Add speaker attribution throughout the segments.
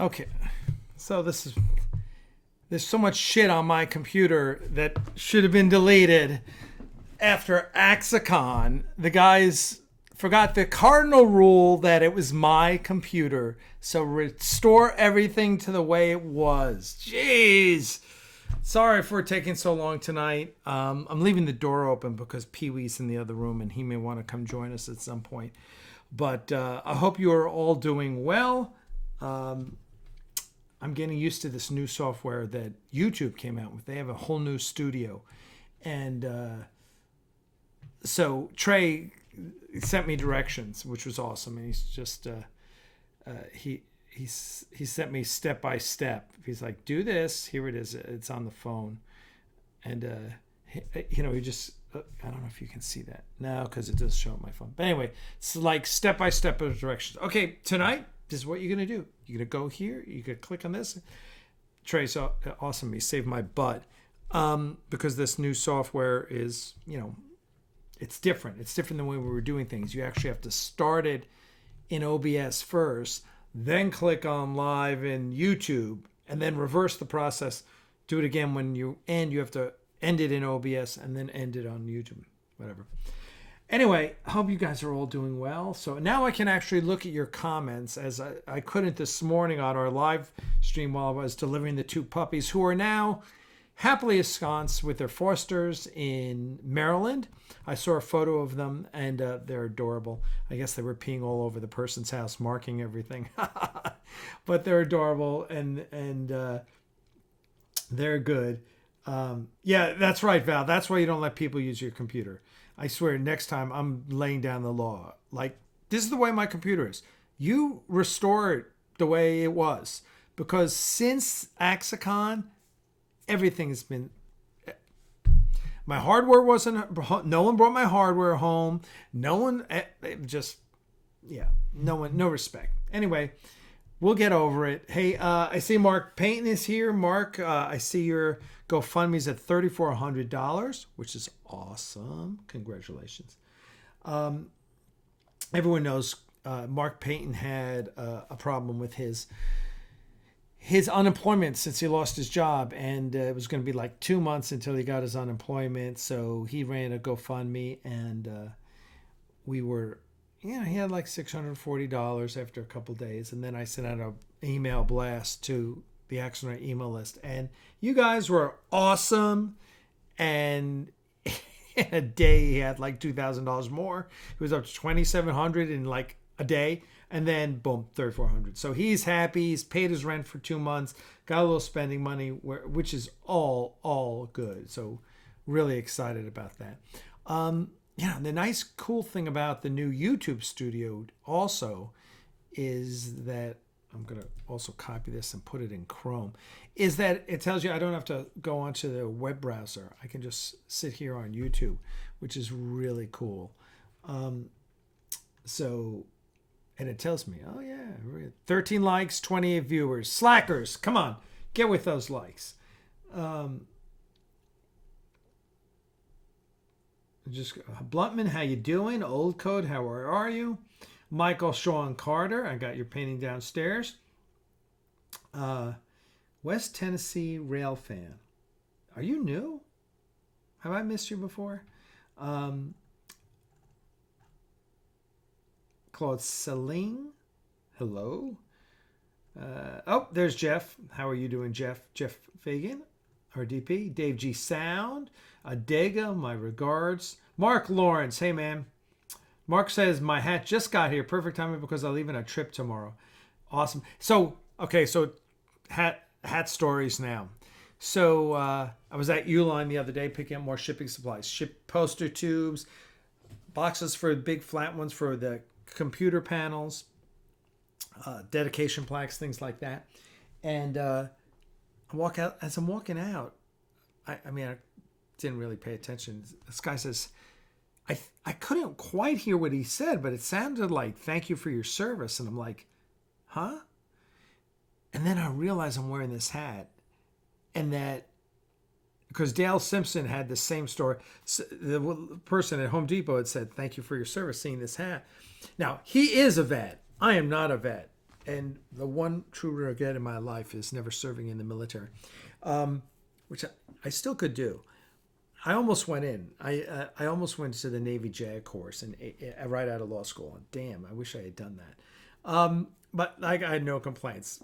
Speaker 1: Okay, so there's so much shit on my computer that should have been deleted after Axanar. The guys forgot the cardinal rule that it was my computer, so restore everything to the way it was. Jeez. Sorry for taking so long tonight. I'm leaving the door open because Pee-wee's in the other room and he may want to come join us at some point. But I hope you are all doing well. I'm getting used to this new software that YouTube came out with. They have a whole new studio. And so Trey sent me directions, which was awesome. And he's just, he sent me step by step. He's like, do this. Here it is. It's on the phone. And, he just, I don't know if you can see that. No, because it does show on my phone. But anyway, it's like step by step of directions. Okay, tonight, this is what you're going to do. You're going to go here. You could click on this. Trey's awesome. He saved my butt. Because this new software is, it's different. It's different than the way we were doing things. You actually have to start it in OBS first, then click on live in YouTube, and then reverse the process. Do it again when you end. You have to end it in OBS and then end it on YouTube, whatever. Anyway, I hope you guys are all doing well. So now I can actually look at your comments, as I couldn't this morning on our live stream while I was delivering the two puppies who are now happily ensconced with their fosters in Maryland. I saw a photo of them and they're adorable. I guess they were peeing all over the person's house, marking everything. But they're adorable and they're good. Yeah, that's right, Val. That's why you don't let people use your computer. I swear, next time I'm laying down the law. Like, this is the way my computer is. You restore it the way it was. Because since Axanar, everything has been... My hardware wasn't... No one brought my hardware home. No one... Just... Yeah. No respect. Anyway, we'll get over it. Hey, I see Mark Payton is here. Mark, I see your GoFundMe's at $3,400, which is awesome. Congratulations. Everyone knows Mark Payton had a problem with his unemployment since he lost his job, and it was going to be like 2 months until he got his unemployment. So he ran a GoFundMe, and we were... he had like $640 after a couple days. And then I sent out an email blast to the Axanar email list. And you guys were awesome. And in a day, he had like $2,000 more. It was up to $2,700 in like a day. And then, boom, $3,400. So he's happy. He's paid his rent for 2 months. Got a little spending money, which is all good. So really excited about that. Yeah, the nice, cool thing about the new YouTube studio also is that, I'm going to also copy this and put it in Chrome, is that it tells you I don't have to go onto the web browser. I can just sit here on YouTube, which is really cool. And it tells me, oh yeah, 13 likes, 28 viewers. Slackers, come on, get with those likes. Just Bluntman, how you doing? Old Code, how are you? Michael Sean Carter, I got your painting downstairs. West Tennessee Rail Fan, are you new? Have I missed you before? Claude Celine, hello. Oh, there's Jeff. How are you doing, Jeff? Jeff Fagan, RDP. Dave G Sound. Adega, my regards. Mark Lawrence, hey man. Mark says, my hat just got here. Perfect timing because I'll leave on a trip tomorrow. Awesome. So, okay, so hat stories now. So I was at Uline the other day picking up more shipping supplies. Ship poster tubes, boxes for big flat ones for the computer panels, dedication plaques, things like that. And I walk out. As I'm walking out, I didn't really pay attention. This guy says, I couldn't quite hear what he said, but it sounded like, thank you for your service. And I'm like, huh? And then I realized I'm wearing this hat. And that, because Dale Simpson had the same story. The person at Home Depot had said, thank you for your service, seeing this hat. Now, he is a vet. I am not a vet. And the one true regret in my life is never serving in the military, which I still could do. I almost went in. I almost went to the Navy JAG course and right out of law school. And damn, I wish I had done that. But I had no complaints.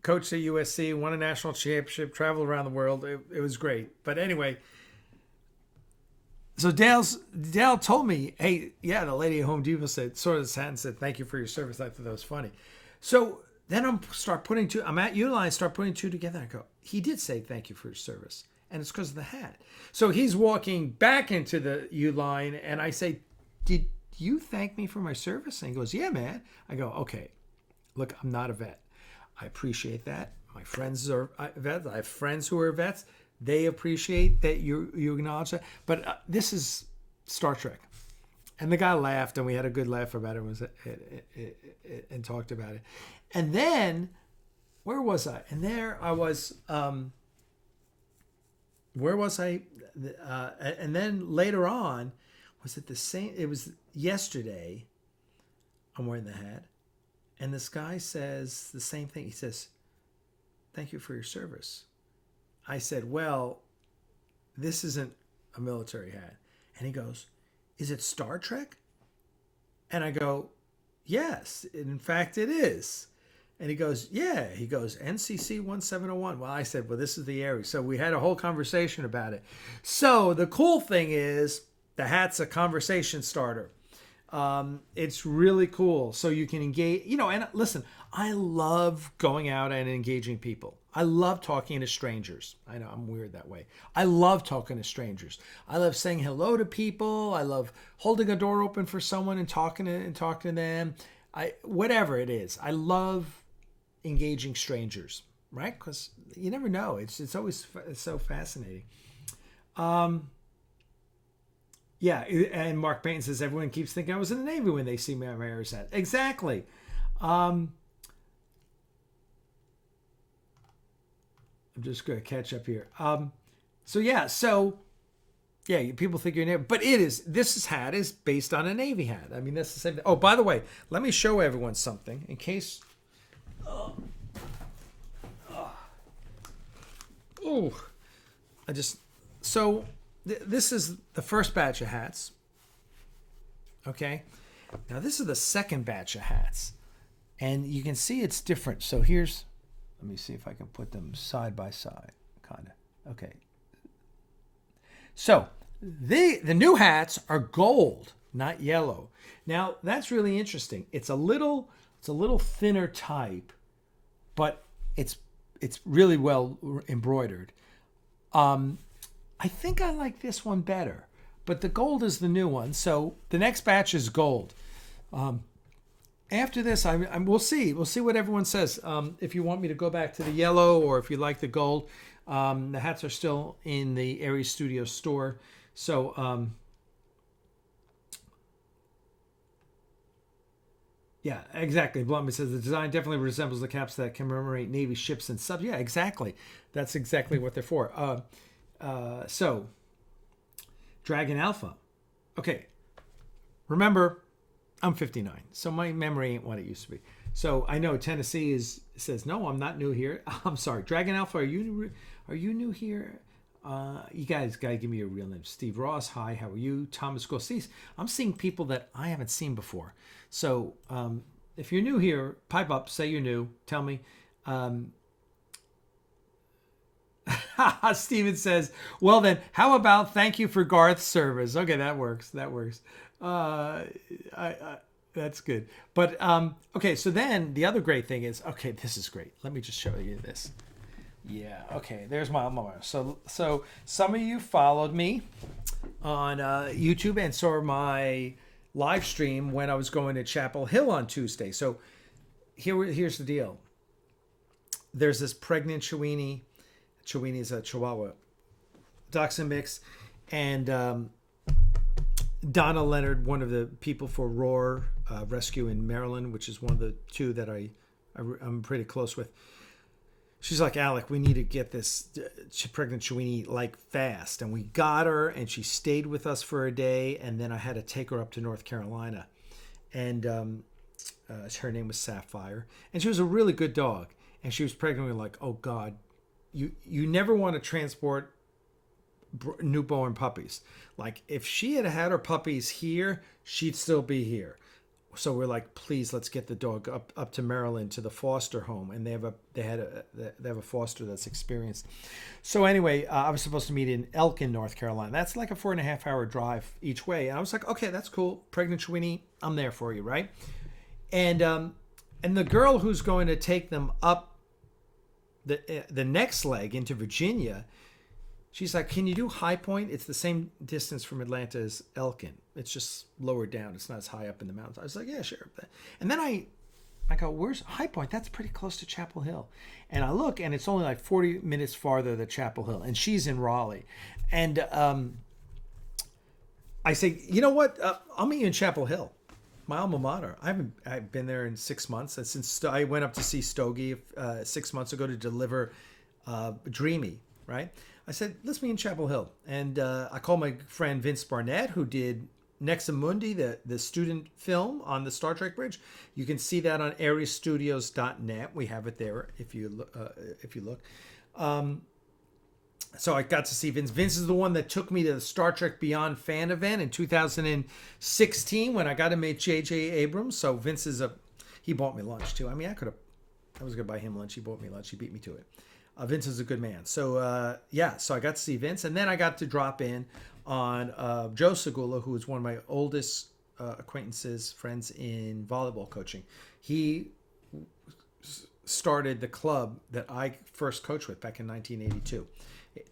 Speaker 1: Coached at USC, won a national championship, traveled around the world. It was great. But anyway, so Dale told me, hey, yeah, the lady at Home Depot said, sort of this hat and said, thank you for your service. I thought that was funny. So then I'm at Uline, start putting two together. I go, he did say thank you for your service. And it's because of the hat. So he's walking back into the Uline and I say, did you thank me for my service? And he goes, yeah, man. I go, okay, look, I'm not a vet. I appreciate that. My friends are vets. I have friends who are vets. They appreciate that you acknowledge that. But this is Star Trek. And the guy laughed, and we had a good laugh about it and talked about it. And then, where was I? And there I was. Where was I? And then later on, was it the same? It was yesterday. I'm wearing the hat. And this guy says the same thing. He says, thank you for your service. I said, well, this isn't a military hat. And he goes, is it Star Trek? And I go, yes, in fact, it is. And he goes, yeah. He goes, NCC 1701. Well, I said, well, this is the area. So we had a whole conversation about it. So the cool thing is the hat's a conversation starter. It's really cool. So you can engage, and listen, I love going out and engaging people. I love talking to strangers. I know I'm weird that way. I love talking to strangers. I love saying hello to people. I love holding a door open for someone and talking to them. Whatever it is, I love engaging strangers, right? Because you never know. It's always so fascinating. Yeah, and Mark Payton says everyone keeps thinking I was in the Navy when they see me on my air set. Exactly. I'm just going to catch up here. So people think you're a Navy, but this hat is based on a Navy hat. I mean, that's the same thing. Oh, by the way, let me show everyone something in case. This is the first batch of hats. Okay. Now this is the second batch of hats. And you can see it's different. So let me see if I can put them side by side. Kind of. Okay. So the new hats are gold, not yellow. Now that's really interesting. It's a little thinner type, but it's really well embroidered. I think I like this one better, but the gold is the new one. So the next batch is gold. After this, we'll see what everyone says. If you want me to go back to the yellow or if you like the gold, the hats are still in the Aries Studio store. So, yeah, exactly. Blumman says the design definitely resembles the caps that commemorate Navy ships and subs. Yeah, exactly. That's exactly what they're for. So, Dragon Alpha. Okay. Remember, I'm 59, so my memory ain't what it used to be. So I know Tennessee says, no, I'm not new here. I'm sorry. Dragon Alpha, are you new here? You guys got to give me your real name. Steve Ross, hi, how are you? Thomas Gossis. I'm seeing people that I haven't seen before. So if you're new here, pipe up, say you're new, tell me. Steven says, well then, how about thank you for Garth's service? Okay, that works. That's good. But, okay, so then the other great thing is, okay, this is great. Let me just show you this. Yeah, okay, there's my alma mater. So some of you followed me on YouTube and saw my live stream when I was going to Chapel Hill on Tuesday. So here's the deal. There's this pregnant Chiweenie. Chiweenie is a Chihuahua dachshund mix. And Donna Leonard, one of the people for Roar Rescue in Maryland, which is one of the two that I'm pretty close with. She's like, Alec, we need to get this pregnant Chiweenie like fast. And we got her, and she stayed with us for a day. And then I had to take her up to North Carolina. And Her name was Sapphire, and she was a really good dog. And she was pregnant. We were like, oh God, you never want to transport newborn puppies. Like if she had had her puppies here, she'd still be here. So we're like, please, let's get the dog up to Maryland to the foster home, and they have a foster that's experienced. So anyway, I was supposed to meet in Elkin, North Carolina. That's like a 4.5 hour drive each way, and I was like, okay, that's cool. Pregnant Chewini, I'm there for you, right? And the girl who's going to take them up the next leg into Virginia, she's like, can you do High Point? It's the same distance from Atlanta as Elkin. It's just lower down. It's not as high up in the mountains. I was like, yeah, sure. And then I go, where's High Point? That's pretty close to Chapel Hill. And I look, and it's only like 40 minutes farther than Chapel Hill. And she's in Raleigh. And I say, you know what? I'll meet you in Chapel Hill, my alma mater. I've been there in 6 months. Since I went up to see Stogie 6 months ago to deliver Dreamy, right? I said, let's meet in Chapel Hill. And I called my friend Vince Barnett, who did Nexamundi, the student film on the Star Trek bridge. You can see that on ariastudios.net. We have it there if you look. So I got to see Vince. Vince is the one that took me to the Star Trek Beyond fan event in 2016 when I got to meet J.J. Abrams. So Vince he bought me lunch too. I mean, I was going to buy him lunch. He bought me lunch. He beat me to it. Vince is a good man. So, so I got to see Vince. And then I got to drop in on Joe Segula, who is one of my oldest acquaintances, friends in volleyball coaching. He started the club that I first coached with back in 1982,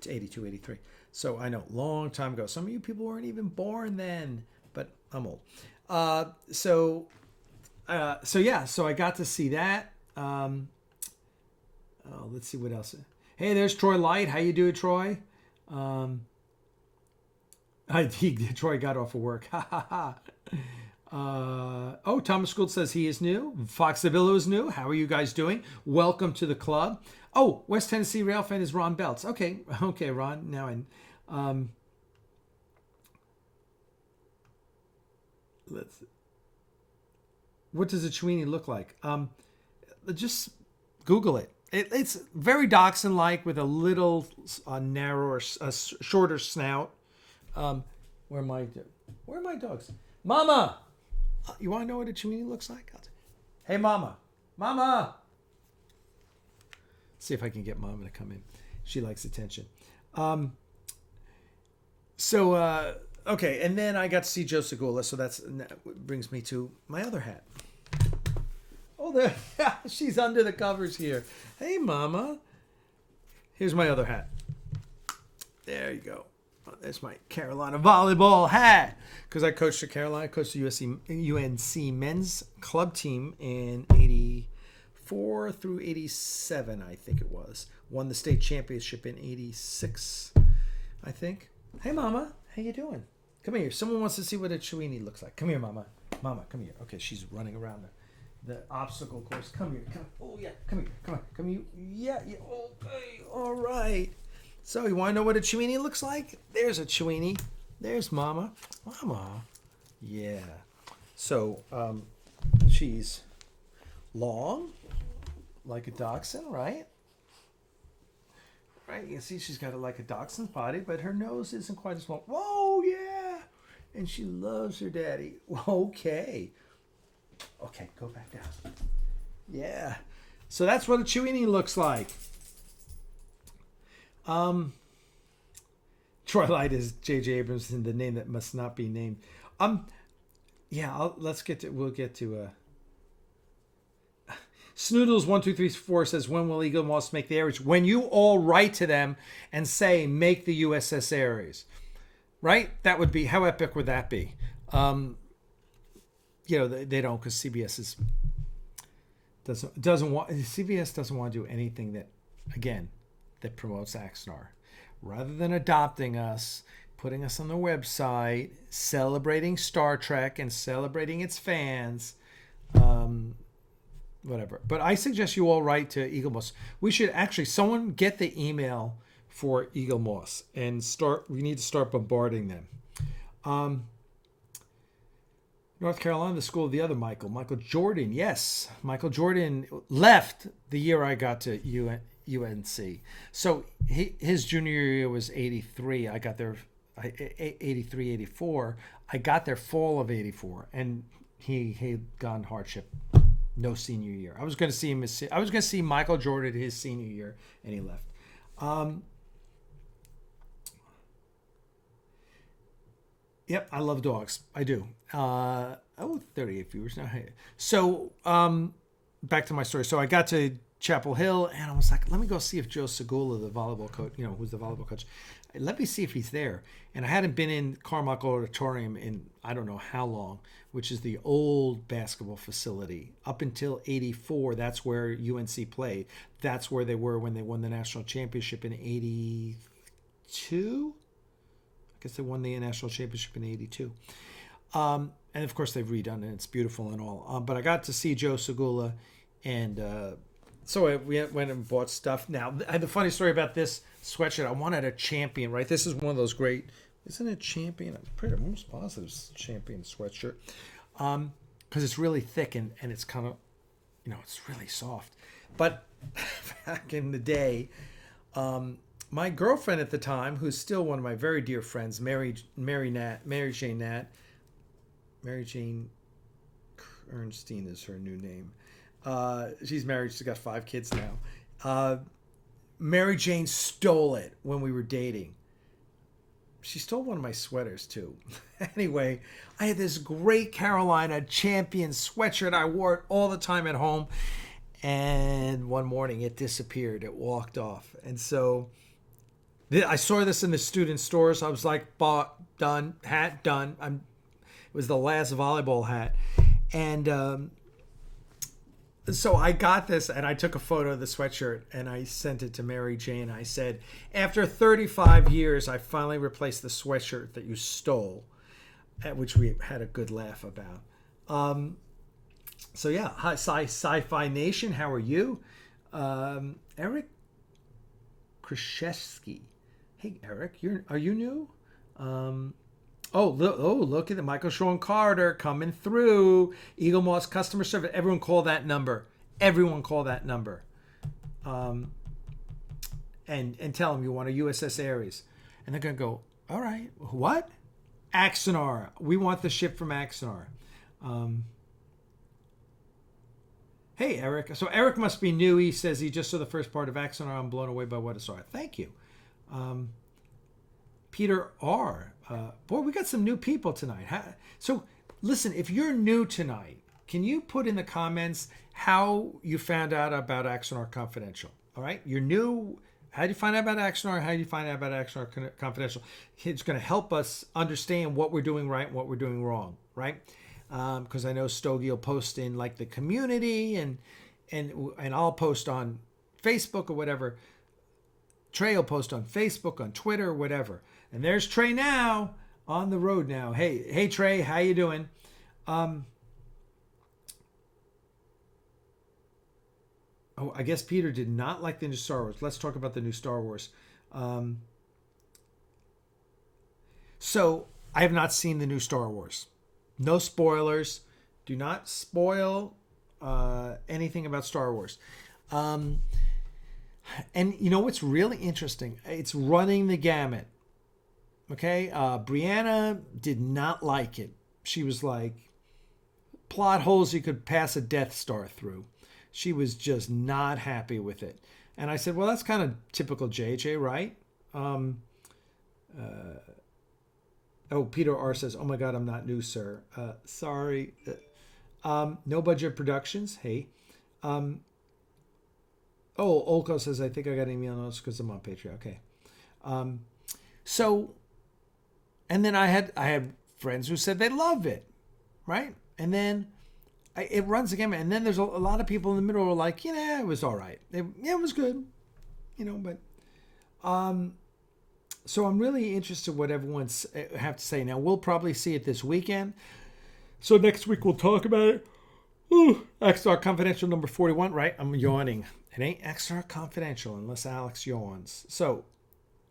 Speaker 1: 82, 83. So I know, long time ago. Some of you people weren't even born then, but I'm old. So I got to see that. Let's see what else. Hey, there's Troy Light. How you doing, Troy? Troy got off of work. Thomas Gould says he is new. Fox Sevilla is new. How are you guys doing? Welcome to the club. Oh, West Tennessee Rail fan is Ron Belts. Okay, Ron. Now, what does a Chewini look like? Just Google it. It's very dachshund-like with a little narrower, shorter snout. Where are my dogs? Mama! You want to know what a Chewini looks like? Hey, Mama. Mama! See if I can get Mama to come in. She likes attention. Okay, and then I got to see Joe Segula, so that brings me to my other hat. Oh, there, she's under the covers here. Hey, Mama. Here's my other hat. There you go. There's my Carolina volleyball hat. Because I coached the UNC men's club team in 84 through 87, I think it was. Won the state championship in 86, I think. Hey, Mama. How you doing? Come here. Someone wants to see what a Chewini looks like. Come here, Mama. Mama, come here. Okay, she's running around the obstacle course. Come here. Come. Oh, yeah. Come here. Come on. Come here. Yeah. Okay. All right. So, you want to know what a Chewini looks like? There's a Chewini. There's Mama. Mama. Yeah. So, she's long, like a dachshund, right? Right? You can see she's got like a dachshund body, but her nose isn't quite as long. Whoa, yeah. And she loves her daddy. Okay. Okay, go back down. Yeah. So that's what a Chewini looks like. Troy Light is J.J. Abrams in the name that must not be named. We'll get to Snoodles1234 says, when will Eagle Moss make the Aries? When you all write to them and say, make the USS Aries. Right? That would be, how epic would that be? They don't, because CBS doesn't want to do anything that promotes Axanar. Rather than adopting us, putting us on the website, celebrating Star Trek and celebrating its fans, whatever. But I suggest you all write to Eagle Moss. We should actually, someone get the email for Eagle Moss and we need to start bombarding them. North Carolina, the school of the other Michael. Michael Jordan, yes. Michael Jordan left the year I got to UNC. So his junior year was 83. I got there 83, 84. I got there fall of 84. And he had gone hardship. No senior year. I was going to see him. I was going to see Michael Jordan his senior year, and he left. Yep, I love dogs. I do. 38 viewers now. So, back to my story. So I got to Chapel Hill, and I was like, let me go see if Joe Segula, the volleyball coach, who's the volleyball coach, let me see if he's there. And I hadn't been in Carmichael Auditorium in I don't know how long, which is the old basketball facility. Up until 84, that's where UNC played. That's where they were when they won the national championship in 82. I guess they won the national championship in 82. And of course they've redone it. It's beautiful and all. But I got to see Joe Segula, and so we went and bought stuff. Now, I had a funny story about this sweatshirt. I wanted a Champion, right? This is one of those great, isn't it Champion? I'm almost positive it's Champion sweatshirt. Because it's really thick and it's kind of, it's really soft. But back in the day, my girlfriend at the time, who's still one of my very dear friends, Mary Jane Ernstine is her new name. She's married. She's got 5 kids now. Mary Jane stole it when we were dating. She stole one of my sweaters too. Anyway, I had this great Carolina Champion sweatshirt. I wore it all the time at home. And one morning it disappeared. It walked off. And so I saw this in the student stores. I was like, bought, done, hat, done. It was the last volleyball hat. And so I got this, and I took a photo of the sweatshirt, and I sent it to Mary Jane. I said, after 35 years, I finally replaced the sweatshirt that you stole, at which we had a good laugh about. So yeah, hi, Sci-Fi Nation, how are you? Eric Kraszewski. Hey, Eric, are you new? Look at the Michael Sean Carter coming through. Eagle Moss customer service. Everyone call that number. And tell them you want a USS Aries. And they're going to go, all right, what? Axanar. We want the ship from Axanar. Hey, Eric. So Eric must be new. He says he just saw the first part of Axanar. I'm blown away by what I saw. Thank you. Peter R. Boy, we got some new people tonight. So listen, if you're new tonight, can you put in the comments how you found out about Axanar Confidential? All right, you're new. How did you find out about Axanar? How did you find out about Axanar Confidential? It's going to help us understand what we're doing right and what we're doing wrong, right? Because I know Stogie will post in like the community, and I'll post on Facebook or whatever. Trey will post on Facebook, on Twitter, or whatever. And there's Trey now on the road now. Hey Trey, how you doing? I guess Peter did not like the new Star Wars. Let's talk about the new Star Wars. So I have not seen the new Star Wars. No spoilers. Do not spoil anything about Star Wars. And you know what's really interesting? It's running the gamut. Okay, Brianna did not like it. She was like, plot holes you could pass a Death Star through. She was just not happy with it. And I said, well, that's kind of typical JJ, right? Peter R. says, oh my God, I'm not new, sir. Sorry. No Budget Productions, hey. Olko says, I think I got email notes because I'm on Patreon. Okay. And then I had friends who said they love it, right? And then it runs the gamut. And then there's a lot of people in the middle who are like, yeah, it was all right. It was good, but so I'm really interested what everyone's have to say. Now, we'll probably see it this weekend. So next week we'll talk about it. Axanar Confidential number 41, right? I'm yawning. It ain't Axanar Confidential unless Alex yawns. So,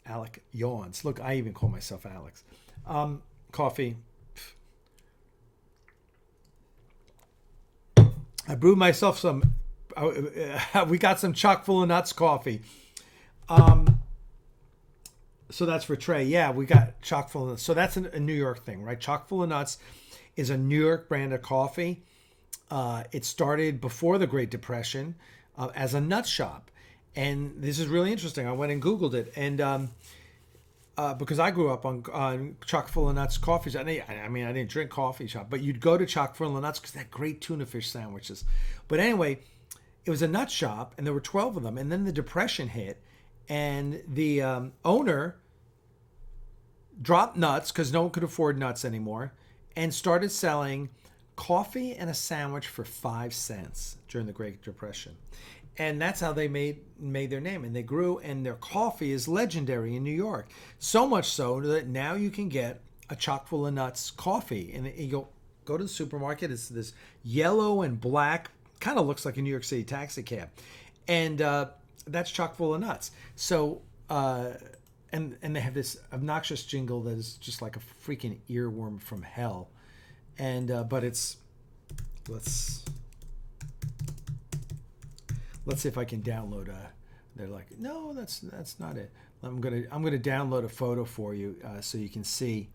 Speaker 1: Alec yawns. Look, I even call myself Alex. Coffee. I brewed myself some. We got some chock full of nuts coffee. So that's for Trey. Yeah, we got chock full of nuts. So that's a New York thing, right? Chock full of nuts is a New York brand of coffee. It started before the Great Depression as a nut shop. And this is really interesting. I went and Googled it. And because I grew up on chock full of nuts coffees. I mean, I didn't drink coffee shop, but you'd go to chock full of nuts because they had great tuna fish sandwiches. But anyway, it was a nut shop, and there were 12 of them. And then the Depression hit, and the owner dropped nuts because no one could afford nuts anymore, and started selling coffee and a sandwich for 5 cents during the Great Depression. And that's how they made their name, and they grew, and their coffee is legendary in New York. So much so that now you can get a chock full of nuts coffee, and you go to the supermarket. It's this yellow and black, kind of looks like a New York City taxi cab, and that's chock full of nuts. So and they have this obnoxious jingle that is just like a freaking earworm from hell, and but it's Let's see if I can download they're like, no, that's not it. I'm gonna download a photo for you so you can see,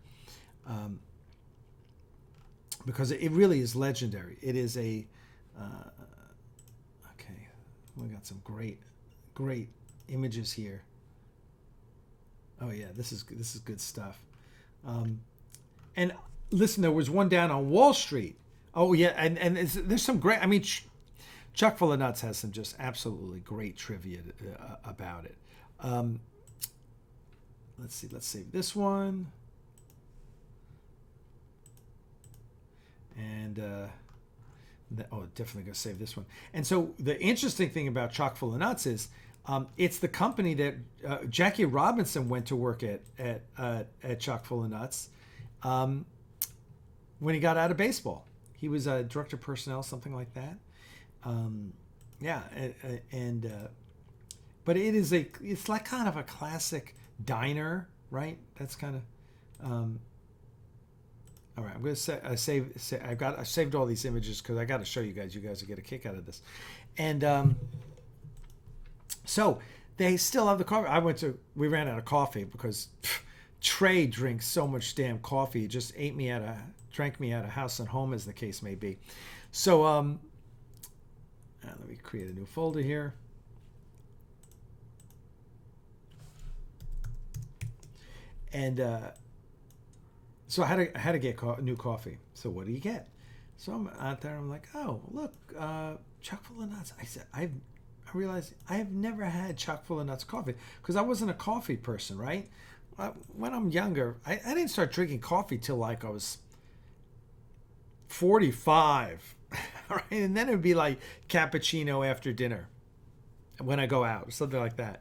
Speaker 1: because it really is legendary. It is a okay. We got some great images here. Oh yeah, this is good stuff. And listen, there was one down on Wall Street. Oh yeah, and there's some great. I mean. Chock full of nuts has some just absolutely great trivia about it. Let's see. Let's save this one. And definitely gonna save this one. And so the interesting thing about chock full of nuts is it's the company that Jackie Robinson went to work at chock full of nuts when he got out of baseball. He was a director of personnel, something like that. But it's like kind of a classic diner, right? That's kind of all right. I'm gonna save. I saved all these images because I got to show you guys. You guys will get a kick out of this. And so they still have the coffee. We ran out of coffee because Trey drinks so much damn coffee. He just drank me out of house and home, as the case may be. So let me create a new folder here. And so I had to get new coffee. So what do you get? So I'm out there. I'm like, oh look, chock full of nuts. I realized I have never had chock full of nuts coffee because I wasn't a coffee person, right? When I'm younger, I didn't start drinking coffee till like I was 45. Right? And then it would be like cappuccino after dinner when I go out, something like that.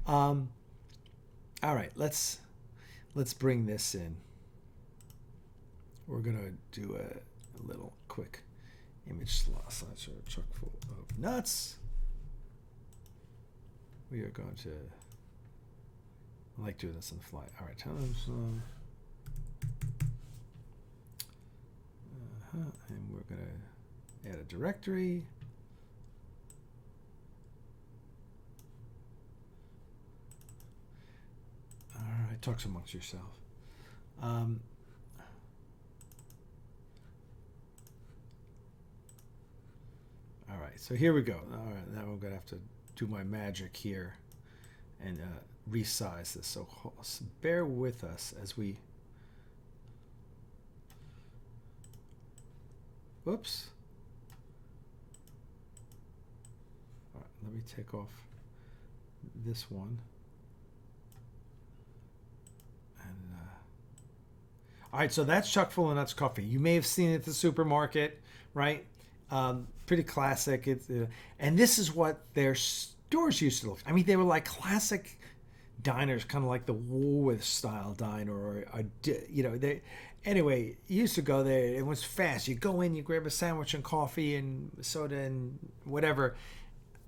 Speaker 1: All right, let's bring this in. We're gonna do a little quick image slideshow, chock full of nuts. We are going to. I like doing this on the fly. All right, and we're gonna add a directory. All right, talk amongst yourself. All right, so here we go. All right, now I'm gonna have to do my magic here and resize this. So bear with us as we. Whoops. All right, let me take off this one. And all right, so that's chock full of nuts coffee. You may have seen it at the supermarket, right? Pretty classic. And this is what their stores used to look. I mean, they were like classic diners, kind of like the Woolworth style diner, or anyway, you used to go there. It was fast. You go in, you grab a sandwich and coffee and soda and whatever,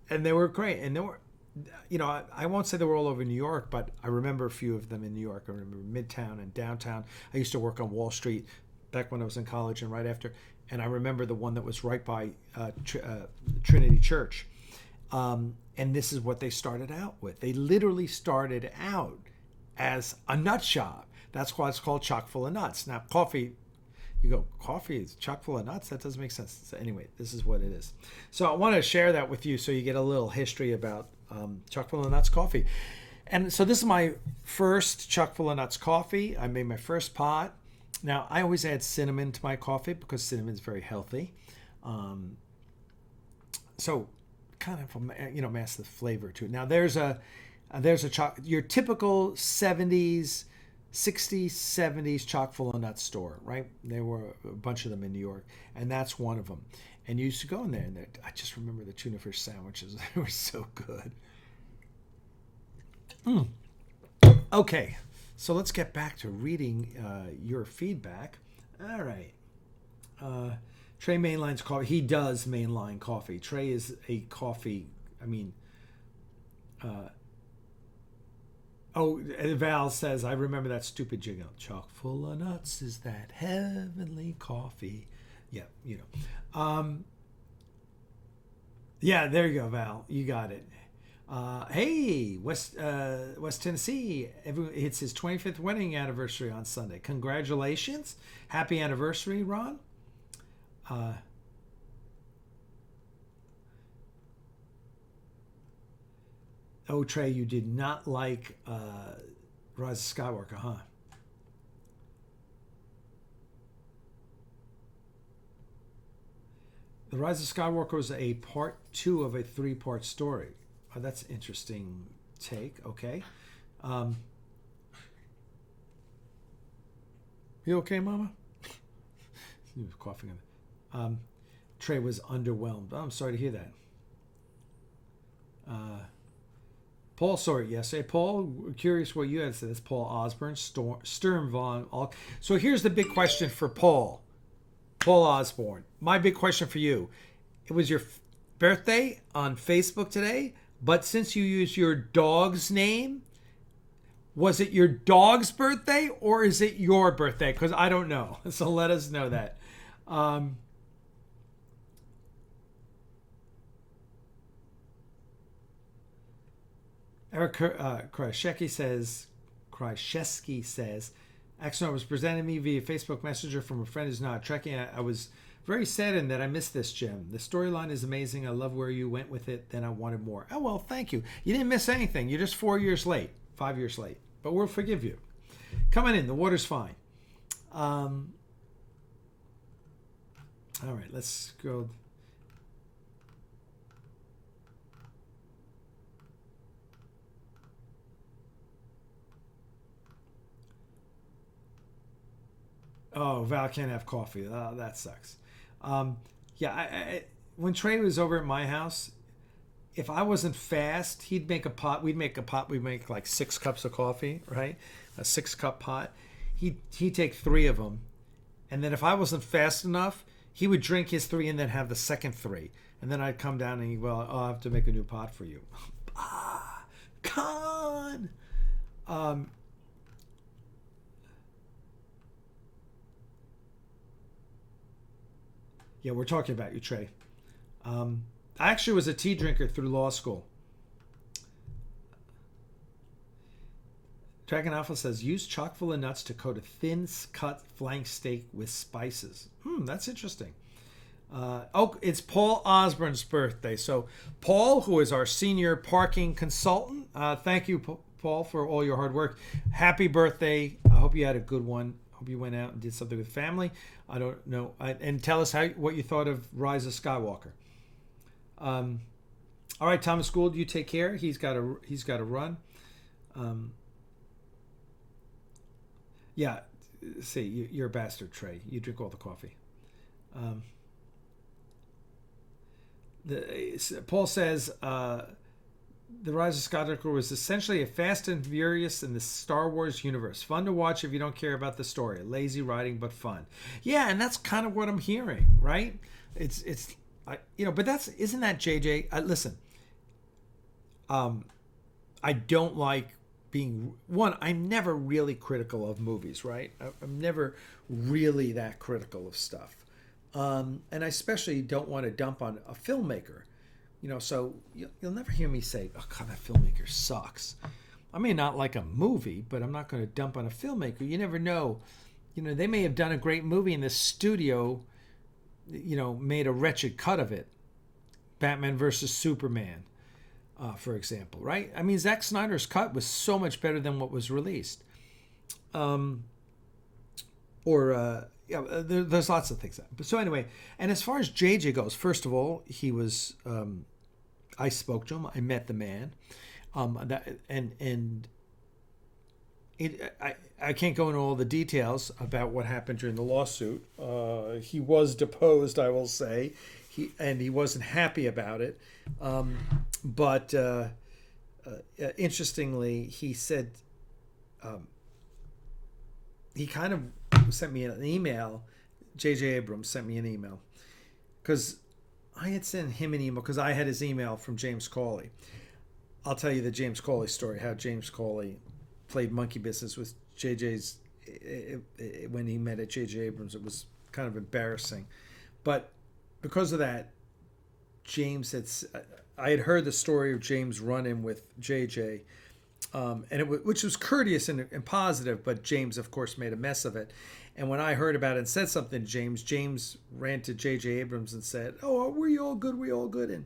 Speaker 1: and they were great. And they were, I won't say they were all over New York, but I remember a few of them in New York. I remember Midtown and downtown. I used to work on Wall Street back when I was in college and right after. and I remember the one that was right by Trinity Church. And this is what they started out with. They literally started out as a nut shop. That's why it's called Chock full of nuts. Now, coffee, you go, coffee is chock full of nuts? That doesn't make sense. So anyway, this is what it is. So I want to share that with you so you get a little history about Chock full of nuts coffee. And so this is my first Chock full of nuts coffee. I made my first pot. Now, I always add cinnamon to my coffee because cinnamon is very healthy. So kind of, mask the flavor to it. Now, there's your typical 70s, 60s, 70s chock full of nuts store, right? There were a bunch of them in New York, and that's one of them. And you used to go in there, and I just remember the tuna fish sandwiches. They were so good. Okay, so let's get back to reading your feedback. All right. Trey mainlines coffee. He does mainline coffee. Trey is a coffee. Val says, I remember that stupid jingle. Chock full of nuts is that heavenly coffee. Yeah, yeah, there you go, Val. You got it. Hey, West Tennessee. It's his 25th wedding anniversary on Sunday. Congratulations. Happy anniversary, Ron. Trey, you did not like Rise of Skywalker, huh? The Rise of Skywalker was a part 2 of a 3-part story. Oh, that's an interesting take. Okay. You okay, Mama? He was coughing. Trey was underwhelmed. Oh, I'm sorry to hear that. Paul saw it yesterday. Paul, curious what you had to say. That's Paul Osborne, Sturm von. So here's the big question for Paul. Paul Osborne. My big question for you. It was your birthday on Facebook today, but since you used your dog's name, was it your dog's birthday or is it your birthday? Because I don't know. So let us know that. Eric Kraszewski says, Axanar was presented me via Facebook Messenger from a friend who's not tracking. I was very saddened that I missed this gem. The storyline is amazing. I love where you went with it. Then I wanted more. Oh, well, thank you. You didn't miss anything. You're just 4 years late, 5 years late. But we'll forgive you. Coming in. The water's fine. All right, let's go. Oh, Val can't have coffee. Oh, that sucks. When Trey was over at my house, if I wasn't fast, he'd make a pot. We'd make like 6 cups of coffee, right? A 6-cup pot. He'd take 3 of them. And then if I wasn't fast enough, he would drink his 3 and then have the second 3. And then I'd come down and I'll have to make a new pot for you. Con! Yeah, we're talking about you, Trey. I actually was a tea drinker through law school. Dragon Alpha says, use chock full of nuts to coat a thin cut flank steak with spices. That's interesting. It's Paul Osborne's birthday. So Paul, who is our senior parking consultant, thank you, Paul, for all your hard work. Happy birthday. I hope you had a good one. Hope you went out and did something with family. I don't know. And tell us what you thought of Rise of Skywalker. All right, Thomas Gould, you take care. He's got to run. Yeah, see, you're a bastard, Trey. You drink all the coffee. Paul says The Rise of Skywalker was essentially a Fast and Furious in the Star Wars universe. Fun to watch if you don't care about the story. Lazy writing, but fun. Yeah, and that's kind of what I'm hearing, right? But isn't that JJ? Listen, I don't like I'm never really critical of movies, right? I'm never really that critical of stuff. And I especially don't want to dump on a filmmaker. So you'll never hear me say, "Oh God, that filmmaker sucks." I may not like a movie, but I'm not going to dump on a filmmaker. You never know. They may have done a great movie in the studio, made a wretched cut of it. Batman versus Superman, for example, right? I mean, Zack Snyder's cut was so much better than what was released. There's lots of things. So anyway, and as far as JJ goes, first of all, he was, I spoke to him. I met the man. I can't go into all the details about what happened during the lawsuit. He was deposed, I will say. He wasn't happy about it. But interestingly, he said he kind of sent me an email. J.J. Abrams sent me an email because I had sent him an email because I had his email from James Cawley. I'll tell you the James Cawley story, how James Cawley played monkey business with JJ's when he met at J.J. Abrams. It was kind of embarrassing. But because of that, I had heard the story of James run-in with JJ, which was courteous and positive, but James, of course, made a mess of it. And when I heard about it and said something to James ran to J.J. Abrams and said, "Oh, are we all good? We all good?" And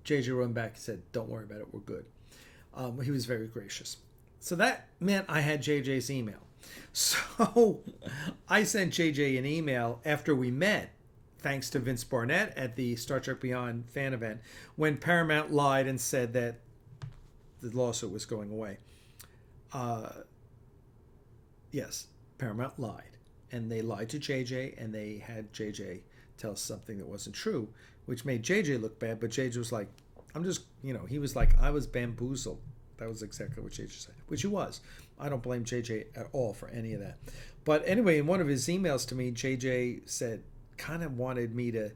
Speaker 1: J.J. ran back and said, "Don't worry about it. We're good." He was very gracious. So that meant I had JJ's email. So I sent JJ an email after we met, thanks to Vince Barnett at the Star Trek Beyond fan event, when Paramount lied and said that the lawsuit was going away. Yes, Paramount lied. And they lied to JJ, and they had JJ tell us something that wasn't true, which made JJ look bad. But JJ was like, he was like, I was bamboozled. That was exactly what JJ said, which he was. I don't blame JJ at all for any of that. But anyway, in one of his emails to me, JJ said, kind of wanted me to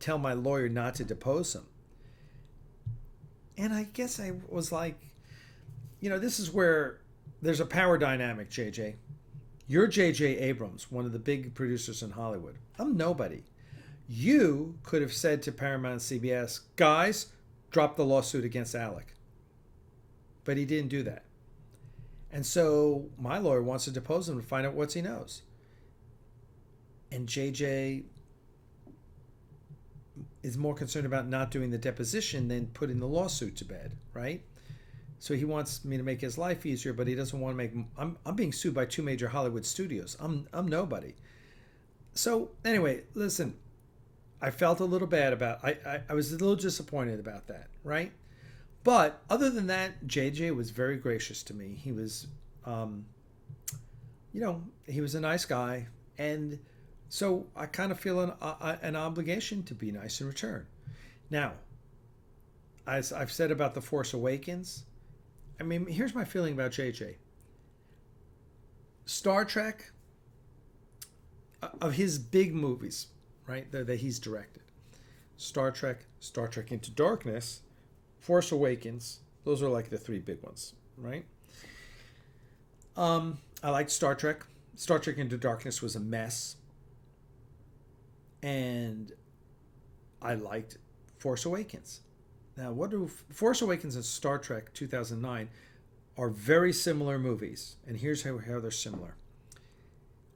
Speaker 1: tell my lawyer not to depose him. And I guess I was like, this is where there's a power dynamic, JJ. You're J.J. Abrams, one of the big producers in Hollywood. I'm nobody. You could have said to Paramount and CBS, guys, drop the lawsuit against Alec. But he didn't do that. And so my lawyer wants to depose him to find out what he knows. And JJ is more concerned about not doing the deposition than putting the lawsuit to bed, right? So he wants me to make his life easier, but he doesn't want to make... I'm being sued by 2 major Hollywood studios. I'm nobody. So anyway, listen, I felt a little bad about... I was a little disappointed about that, right? But other than that, JJ was very gracious to me. He was, he was a nice guy. And so I kind of feel an obligation to be nice in return. Now, as I've said about The Force Awakens... I mean, here's my feeling about JJ. Star Trek, of his big movies, right, that he's directed. Star Trek Into Darkness, Force Awakens, those are like the 3 big ones, right? I liked Star Trek. Star Trek Into Darkness was a mess. And I liked Force Awakens. Now, Force Awakens and Star Trek 2009 are very similar movies, and here's how they're similar.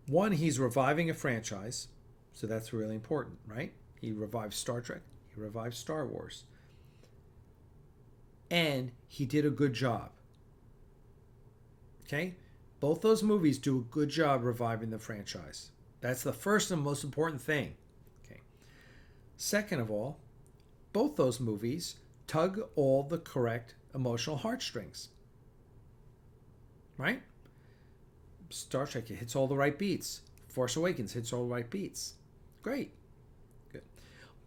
Speaker 1: One, he's reviving a franchise, so that's really important, right? He revives Star Trek, he revives Star Wars, and he did a good job. Okay? Both those movies do a good job reviving the franchise. That's the first and most important thing. Okay. Second of all, both those movies tug all the correct emotional heartstrings. Right? Star Trek hits all the right beats. Force Awakens hits all the right beats. Great. Good.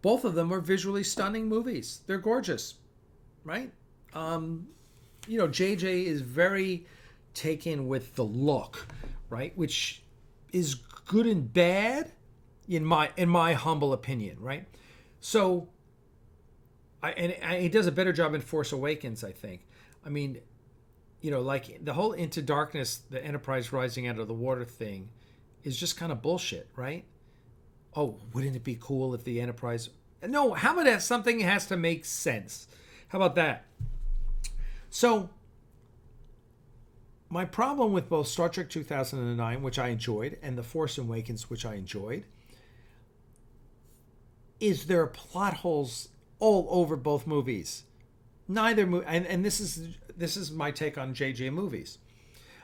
Speaker 1: Both of them are visually stunning movies. They're gorgeous. Right? JJ is very taken with the look, right? Which is good and bad in my humble opinion, right? So he does a better job in Force Awakens, I think. I mean, like the whole Into Darkness, the Enterprise rising out of the water thing is just kind of bullshit, right? Oh, wouldn't it be cool if the Enterprise? No, how about that? Something has to make sense. How about that? So, my problem with both Star Trek 2009, which I enjoyed, and The Force Awakens, which I enjoyed, is there are plot holes all over both movies. Neither movie, and this is my take on JJ movies.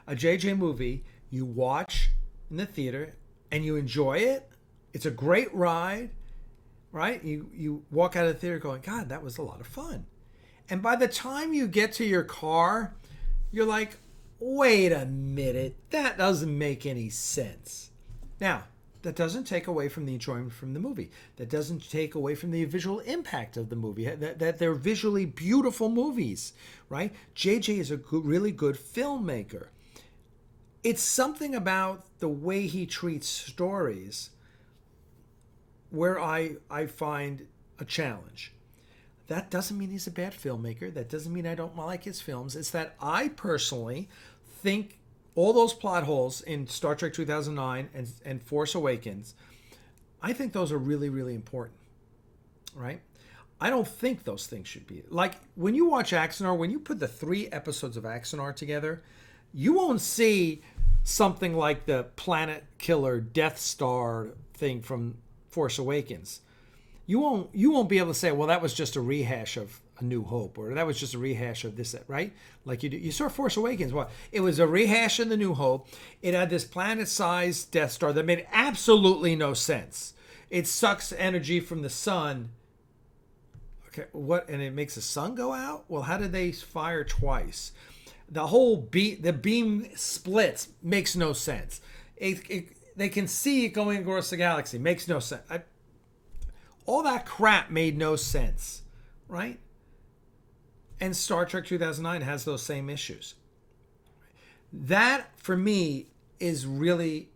Speaker 1: A JJ movie you watch in the theater and you enjoy it. It's a great ride, right? You walk out of the theater going, God, that was a lot of fun. And by the time you get to your car, you're like, wait a minute, that doesn't make any sense. Now, that doesn't take away from the enjoyment from the movie. That doesn't take away from the visual impact of the movie. That they're visually beautiful movies, right? JJ is a really good filmmaker. It's something about the way he treats stories where I find a challenge. That doesn't mean he's a bad filmmaker. That doesn't mean I don't like his films. It's that I personally think all those plot holes in Star Trek 2009 and Force Awakens, I think those are really, really important, right? I don't think those things should be. Like, when you watch Axanar, when you put the 3 episodes of Axanar together, you won't see something like the planet killer Death Star thing from Force Awakens. You won't be able to say, well, that was just a rehash of A New Hope, or that was just a rehash of this, right? Like you saw Force Awakens. Well, it was a rehash of The New Hope. It had this planet-sized Death Star that made absolutely no sense. It sucks energy from the sun. Okay, what? And it makes the sun go out? Well, how did they fire twice? The whole the beam splits, makes no sense. They can see it going across the galaxy, makes no sense. All that crap made no sense, right? And Star Trek 2009 has those same issues. That, for me, is really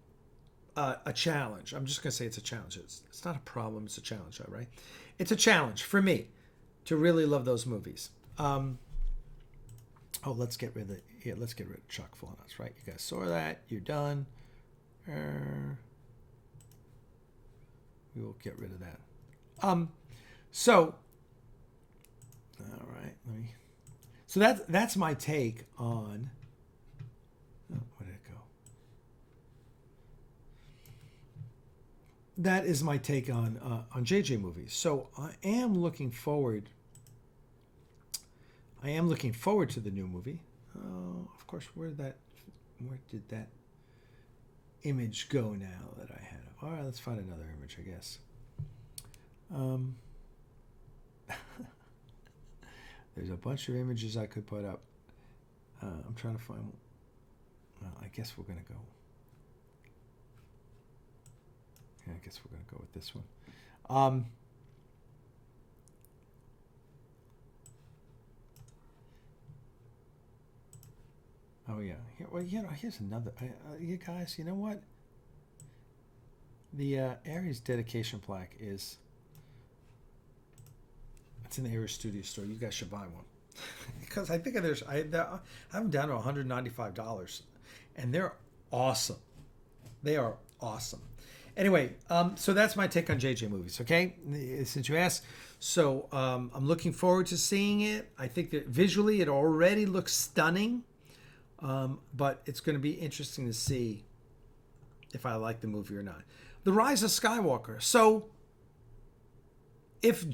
Speaker 1: a challenge. I'm just going to say it's a challenge. It's not a problem. It's a challenge, all right? It's a challenge for me to really love those movies. Let's get rid of Chuck Full on Us, right? You guys saw that. You're done. We will get rid of that. So, all right, so that's my take on, where did it go? That is my take on JJ movies. So I am looking forward to the new movie. Oh, of course, where did that image go now that I had? All right, let's find another image, I guess. There's a bunch of images I could put up. I'm trying to find. Well, I guess we're gonna go. Yeah, I guess we're gonna go with this one. Oh yeah. Here's another. You guys, you know what? The Aries dedication plaque is. It's in the Aries Studio Store. You guys should buy one because I think I have them down to $195, and they're awesome. They are awesome. Anyway, so that's my take on JJ movies. Okay, since you asked, so I'm looking forward to seeing it. I think that visually it already looks stunning, but it's going to be interesting to see if I like the movie or not. The Rise of Skywalker. So if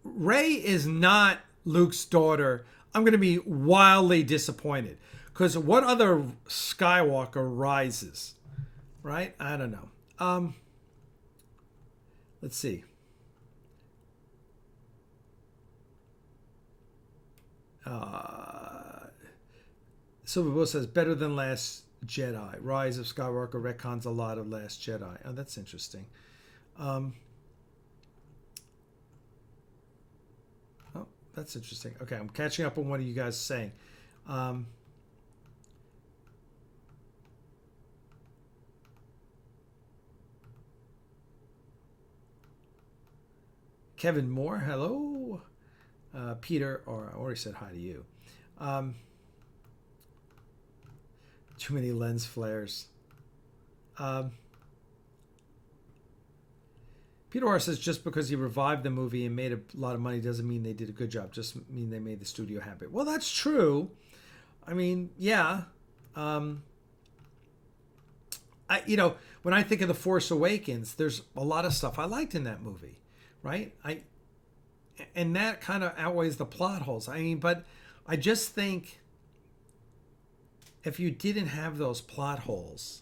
Speaker 1: Rey is not Luke's daughter, I'm going to be wildly disappointed. Because what other Skywalker rises? Right? I don't know. Let's see. Silver Bull says, better than Last Jedi. Rise of Skywalker retcons a lot of Last Jedi. Oh, that's interesting. That's interesting. Okay, I'm catching up on what you guys are saying. Kevin Moore, hello. Peter, or I already said hi to you. Too many lens flares. Peter R says just because he revived the movie and made a lot of money doesn't mean they did a good job. Just mean they made the studio happy. Well, that's true. I mean, yeah. When I think of The Force Awakens, there's a lot of stuff I liked in that movie, right? And that kind of outweighs the plot holes. I mean, but I just think if you didn't have those plot holes,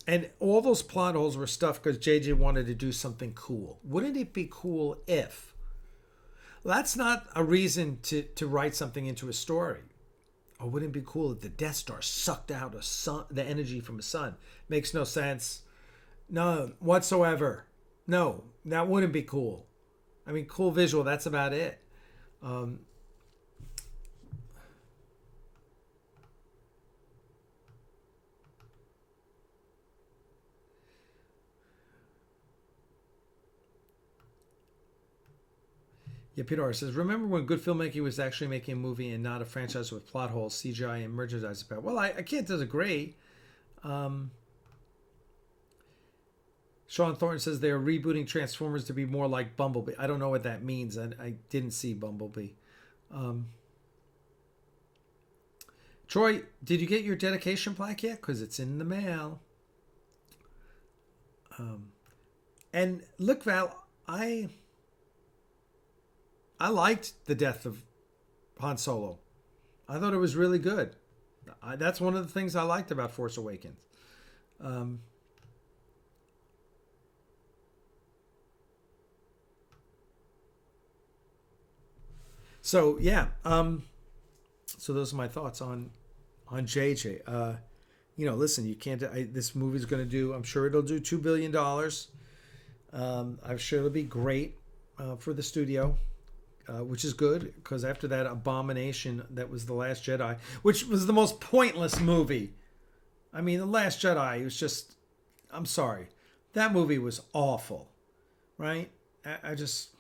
Speaker 1: and all those plot holes were stuff because JJ wanted to do something cool. Wouldn't it be cool if? That's not a reason to write something into a story. Or wouldn't it be cool if the Death Star sucked out the energy from a sun? Makes no sense. No, whatsoever. No, that wouldn't be cool. I mean, cool visual, that's about it. Yeah, Peter R. says, remember when good filmmaking was actually making a movie and not a franchise with plot holes, CGI, and merchandise about? Well, I can't disagree. Sean Thornton says they're rebooting Transformers to be more like Bumblebee. I don't know what that means. I didn't see Bumblebee. Troy, did you get your dedication plaque yet? Because it's in the mail. And look, Val, I liked the death of Han Solo. I thought it was really good. That's one of the things I liked about Force Awakens. So yeah, so those are my thoughts on JJ. Listen, you can't. This movie's going to do. I'm sure it'll do $2 billion. I'm sure it'll be great for the studio. Which is good, because after that abomination that was The Last Jedi, which was the most pointless movie. I mean, The Last Jedi was just, I'm sorry. That movie was awful, right? I just...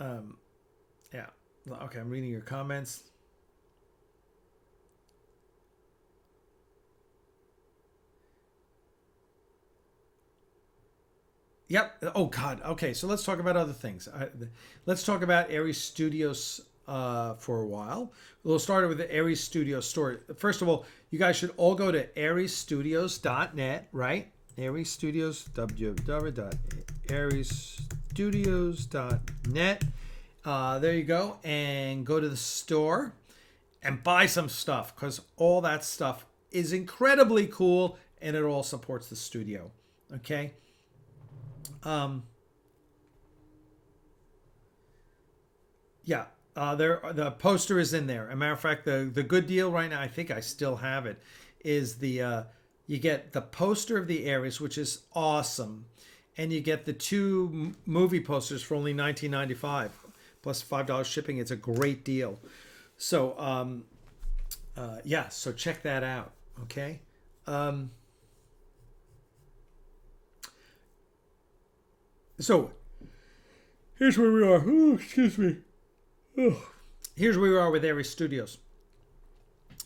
Speaker 1: yeah. Okay, I'm reading your comments. Yep. Oh, God. Okay, so let's talk about other things. Let's talk about Ares Studios for a while. We'll start with the Ares Studios store. First of all, you guys should all go to aresstudios.net, right? Ares Studios, www.aresstudios.net. There you go. And go to the store and buy some stuff, because all that stuff is incredibly cool and it all supports the studio. Okay? The poster is in there. As a matter of fact, the good deal right now, I think I still have it, is the you get the poster of the Ares, which is awesome, and you get the two movie posters for only $19.95 plus $5 shipping. It's a great deal. So so check that out. Okay. So here's where we are. Oh, excuse me. Oh. Here's where we are with Ares Studios.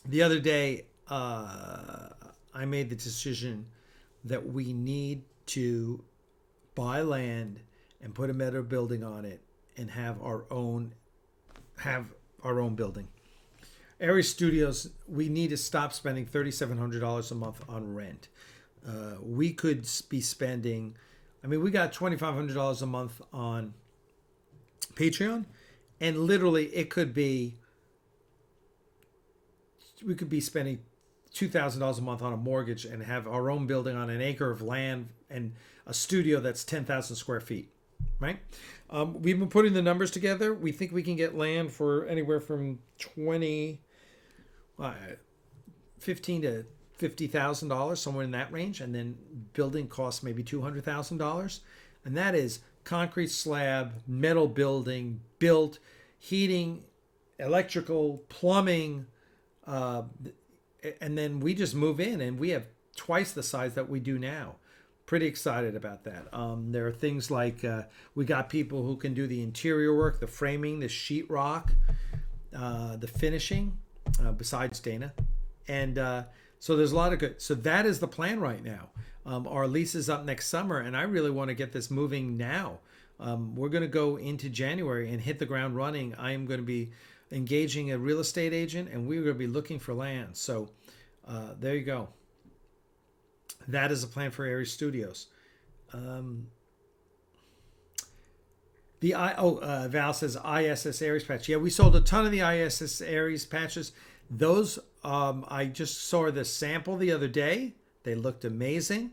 Speaker 1: The other day, I made the decision that we need to buy land and put a metal building on it and have our own building. Ares Studios, we need to stop spending $3,700 a month on rent. We could be spending, we got $2,500 a month on Patreon, and literally we could be spending $2,000 a month on a mortgage and have our own building on an acre of land and a studio that's 10,000 square feet, right? We've been putting the numbers together. We think we can get land for anywhere from $15,000 to $50,000, somewhere in that range, and then building costs maybe $200,000, and that is concrete slab, metal building, built, heating, electrical, plumbing, and then we just move in and we have twice the size that we do now. Pretty excited about that. There are things like we got people who can do the interior work, the framing, the sheetrock, the finishing, besides Dana. And so there's a lot of good. So that is the plan right now. Our lease is up next summer, and I really want to get this moving now. We're going to go into January and hit the ground running. I am going to be engaging a real estate agent, and we're going to be looking for land. So there you go. That is a plan for Aries Studios. Val says ISS Aries patch. Yeah, we sold a ton of the ISS Aries patches. Those, I just saw the sample the other day. They looked amazing.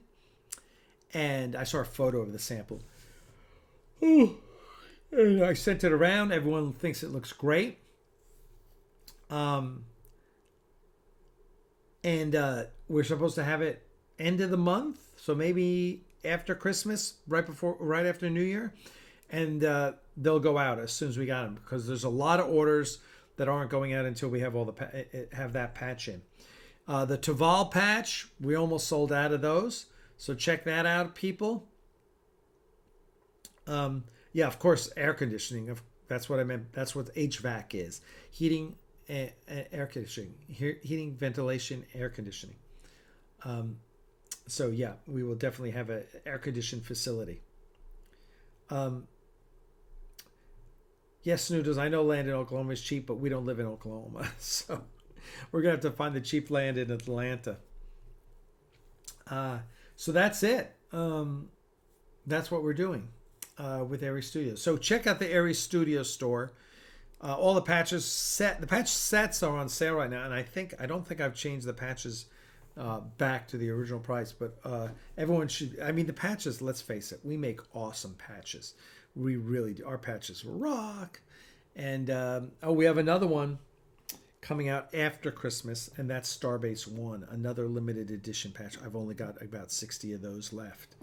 Speaker 1: And I saw a photo of the sample. Ooh. And I sent it around. Everyone thinks it looks great. And we're supposed to have it end of the month. So maybe after Christmas, right after New Year. And they'll go out as soon as we got them, because there's a lot of orders that aren't going out until we have have that patch in. The Taval patch, we almost sold out of those, so check that out, people. Yeah, of course, air conditioning. That's what I meant. That's what HVAC is: heating, air conditioning, heating, ventilation, air conditioning. So yeah, we will definitely have an air conditioned facility. Yes, Snoodles, I know land in Oklahoma is cheap, but we don't live in Oklahoma. So we're going to have to find the cheap land in Atlanta. So that's it. That's what we're doing with Aries Studios. So check out the Aries Studio store. All the patch sets are on sale right now. And I don't think I've changed the patches back to the original price, but everyone should. I mean, the patches, let's face it, we make awesome patches. We really do. Our patches rock. And we have another one coming out after Christmas, and that's Starbase 1, another limited edition patch. I've only got about 60 of those left.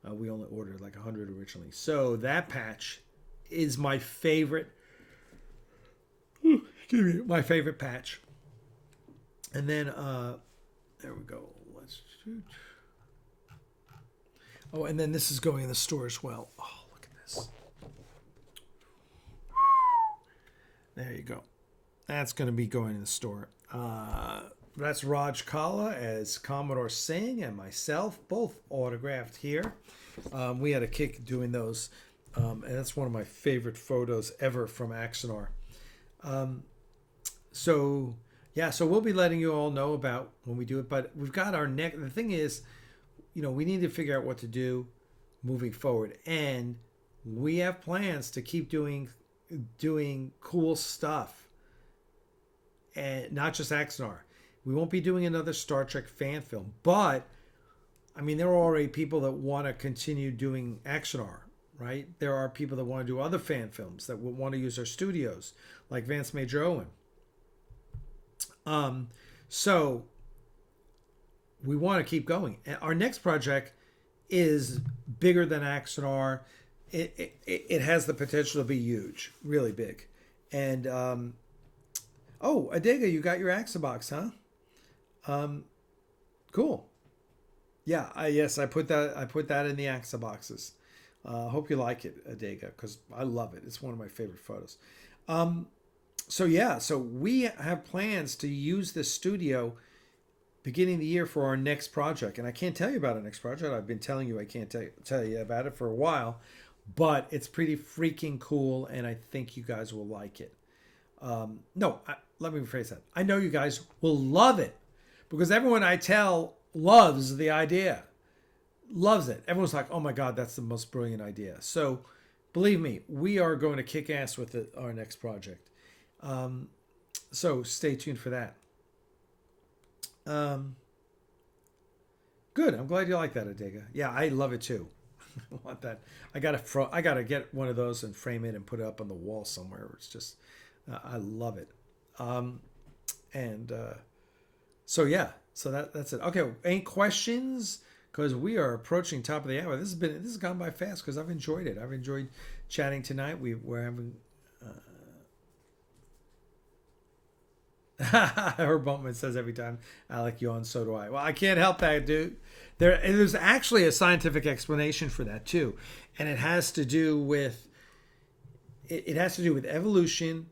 Speaker 1: We only ordered like 100 originally. So that patch is my favorite. My favorite patch. And then there we go. Let's shoot. Oh, and then this is going in the store as well. Oh, look at this. There you go. That's going to be going in the store. That's Raj Kala as Commodore Singh and myself, both autographed here. We had a kick doing those. And that's one of my favorite photos ever from Axanar. So we'll be letting you all know about when we do it. But we've got our next. The thing is, we need to figure out what to do moving forward. And we have plans to keep doing cool stuff, and not just Axanar. We won't be doing another Star Trek fan film, but I mean, there are already people that want to continue doing Axanar, right? There are people that want to do other fan films that will want to use our studios, like Vance Major Owen. So we want to keep going. Our next project is bigger than Axanar. It has the potential to be huge, really big. And Adega, you got your Axabox, huh? Cool. Yeah, I put that in the Axaboxes. Hope you like it, Adega, because I love it. It's one of my favorite photos. So we have plans to use this studio beginning of the year for our next project. And I can't tell you about our next project. I've been telling you I can't tell you about it for a while. But it's pretty freaking cool, and I think you guys will like it. Let me rephrase that. I know you guys will love it, because everyone I tell loves the idea. Loves it. Everyone's like, oh my God, that's the most brilliant idea. So believe me, we are going to kick ass with our next project. So stay tuned for that. Good. I'm glad you like that, Adega. Yeah, I love it too. I want that. I gotta get one of those and frame it and put it up on the wall somewhere. It's just, I love it. So that's it. Okay, any questions? Because we are approaching top of the hour. This has gone by fast because I've enjoyed it. I've enjoyed chatting tonight. We're having. Herb Bumpman says every time Alec yawns, so do I. Well, I can't help that, dude. There's actually a scientific explanation for that too, and it has to do with evolution,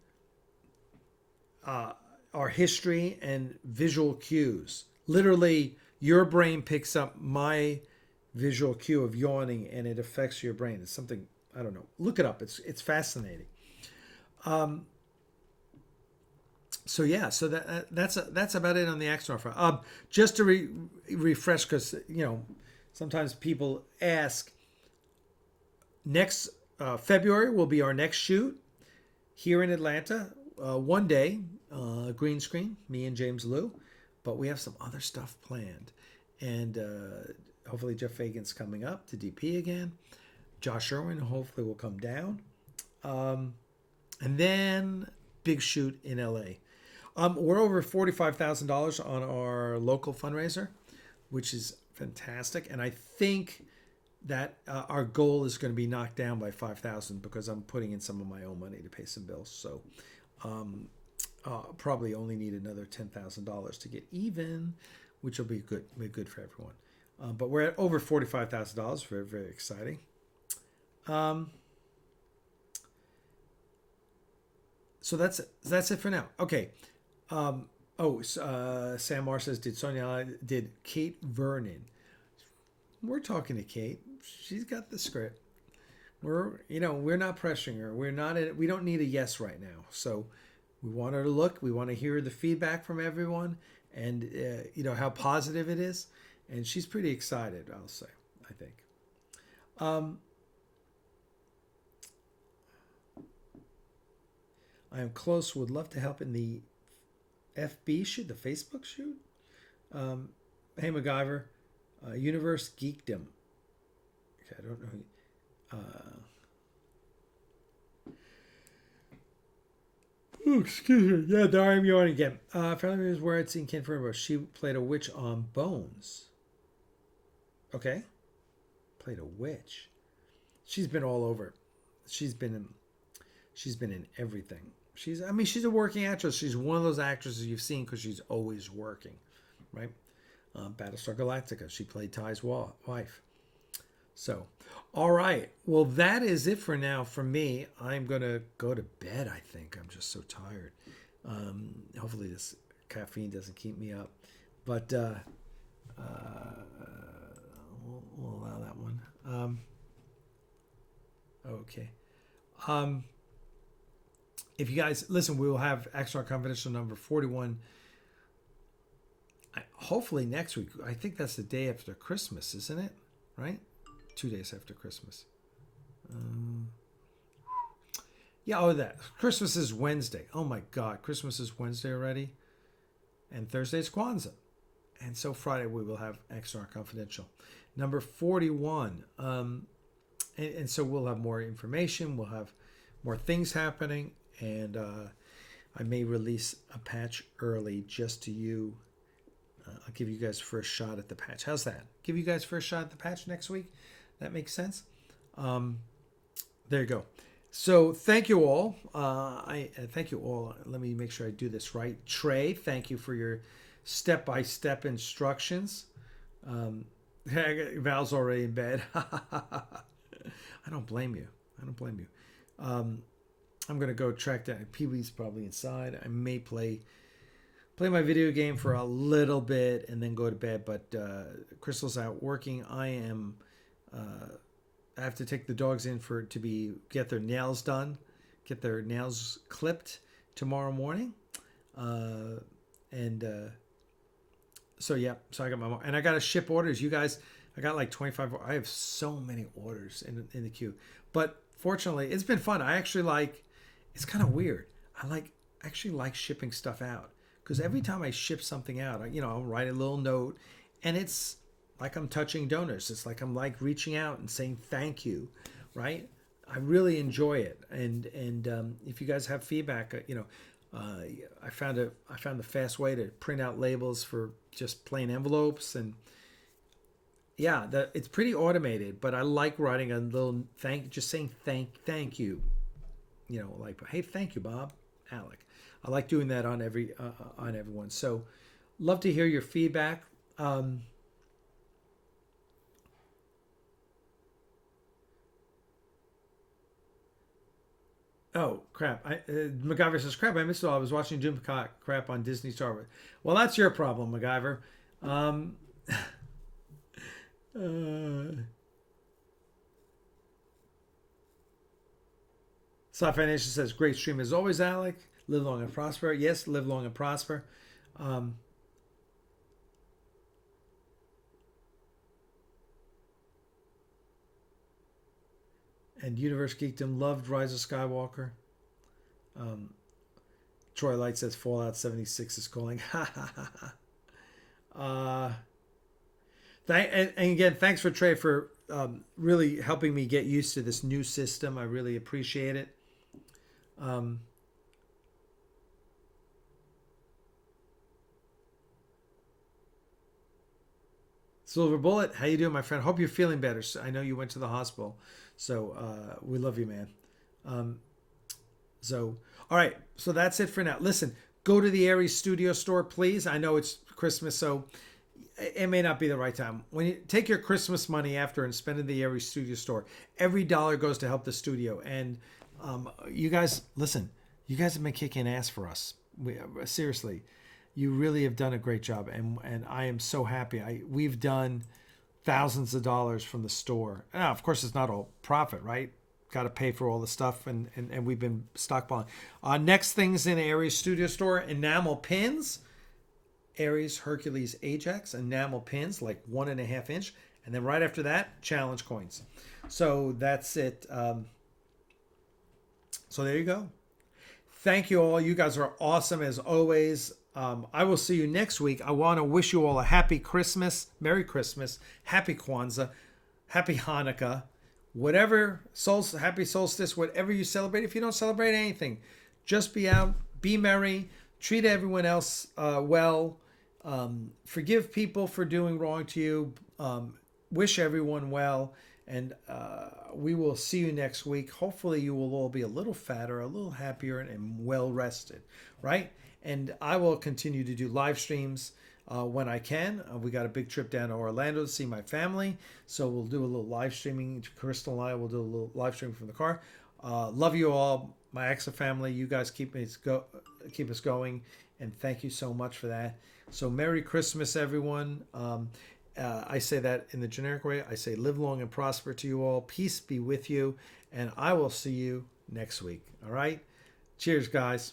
Speaker 1: our our history and visual cues. Literally, your brain picks up my visual cue of yawning, and it affects your brain. It's something, I don't know. Look it up. It's fascinating. So yeah, so that's about it on the Axanar front. Just to refresh, because sometimes people ask. Next February will be our next shoot here in Atlanta. One day, green screen, me and James Liu, but we have some other stuff planned, and hopefully Jeff Fagan's coming up to DP again. Josh Irwin hopefully will come down, and then big shoot in LA. We're over $45,000 on our local fundraiser, which is fantastic, and I think that our goal is going to be knocked down by 5,000 because I'm putting in some of my own money to pay some bills. So probably only need another $10,000 to get even, which will be good for everyone. But we're at over $45,000. Very, very exciting. So that's it for now. Okay. Sam Marr says, did Kate Vernon? We're talking to Kate. She's got the script. We're not pressuring her. We don't need a yes right now. So we want her to look. We want to hear the feedback from everyone, and how positive it is. And she's pretty excited, I'll say. I think. I am close. Would love to help in the FB shoot, the Facebook shoot. Hey MacGyver. Universe Geekdom. Okay, I don't know. Excuse me. Yeah, there I'm yawning again. Family was where I'd seen Ken Fernbrook. She played a witch on Bones. Okay. Played a witch. She's been all over. She's been in everything. She's a working actress. She's one of those actresses you've seen because she's always working, right? Battlestar Galactica. She played Ty's wife. So, all right. Well, that is it for now from me. I'm going to go to bed, I think. I'm just so tired. Hopefully this caffeine doesn't keep me up. But we'll allow that one. Okay. If you guys listen, we will have Axanar Confidential number 41. Hopefully next week. I think that's the day after Christmas, isn't it? Right? 2 days after Christmas. That. Christmas is Wednesday. Oh my God. Christmas is Wednesday already. And Thursday is Kwanzaa. And so Friday we will have Axanar Confidential. Number 41. And so we'll have more information. We'll have more things happening. And I may release a patch early just to you. I'll give you guys first shot at the patch. How's that? Give you guys first shot at the patch next week? That makes sense? There you go. So thank you all. I thank you all. Let me make sure I do this right. Trey, thank you for your step-by-step instructions. Val's already in bed. I don't blame you. I'm going to go track down. Pee-wee's probably inside. I may play my video game for a little bit and then go to bed. But Crystal's out working. I have to take the dogs in get their nails done, get their nails clipped tomorrow morning. So I got and I got to ship orders. You guys, I got like 25. I have so many orders in the queue. But fortunately, it's been fun. I actually it's kind of weird. I actually like shipping stuff out. Because every time I ship something out, I'll write a little note, and it's like I'm touching donors. It's like I'm reaching out and saying thank you, right? I really enjoy it, and if you guys have feedback, I found the fast way to print out labels for just plain envelopes, and it's pretty automated. But I like writing a little just saying thank you, hey, thank you, Bob, Alec. I like doing that on everyone. So, love to hear your feedback. Oh crap! MacGyver says crap. I missed it all. I was watching Doom crap on Disney Star Wars. Well, that's your problem, MacGyver. Um, uh, Sci-Fi Nation says great stream as always, Alec. Live long and prosper. Yes, live long and prosper. Um, and Universe Geekdom loved Rise of Skywalker. Um, Troy Light says Fallout 76 is calling. Ha ha ha ha. And again, thanks for Trey for really helping me get used to this new system. I really appreciate it. Um, Silver Bullet, how you doing, my friend? Hope you're feeling better. I know you went to the hospital, so we love you, man. Um, all right, so that's it for now. Listen, go to the Aries Studio store, please. I know it's Christmas, so it may not be the right time. When you take your Christmas money after and spend it in the Aries Studio store, every dollar goes to help the studio. And you guys, listen, you guys have been kicking ass for us. Seriously, you really have done a great job, and I am so happy. We've done thousands of dollars from the store. Now, of course, it's not all profit, right? Got to pay for all the stuff, and we've been stockpiling. Next things in Aries Studio store, enamel pins. Aries Hercules Ajax enamel pins, like 1.5 inch, and then right after that, challenge coins. So that's it. So there you go. Thank you all. You guys are awesome as always. I will see you next week. I want to wish you all a happy Christmas, Merry Christmas, Happy Kwanzaa, Happy Hanukkah, whatever, Happy Solstice, whatever you celebrate. If you don't celebrate anything, just be out, be merry, treat everyone else well, forgive people for doing wrong to you, wish everyone well, and we will see you next week. Hopefully you will all be a little fatter, a little happier, and well rested, right? And I will continue to do live streams when I can. We got a big trip down to Orlando to see my family, so we'll do a little live streaming. Crystal and I will do a little live streaming from the car. Love you all, my Axa family. You guys keep us going, and thank you so much for that. So Merry Christmas, everyone. I say that in the generic way. I say live long and prosper to you all. Peace be with you, and I will see you next week. All right? Cheers, guys.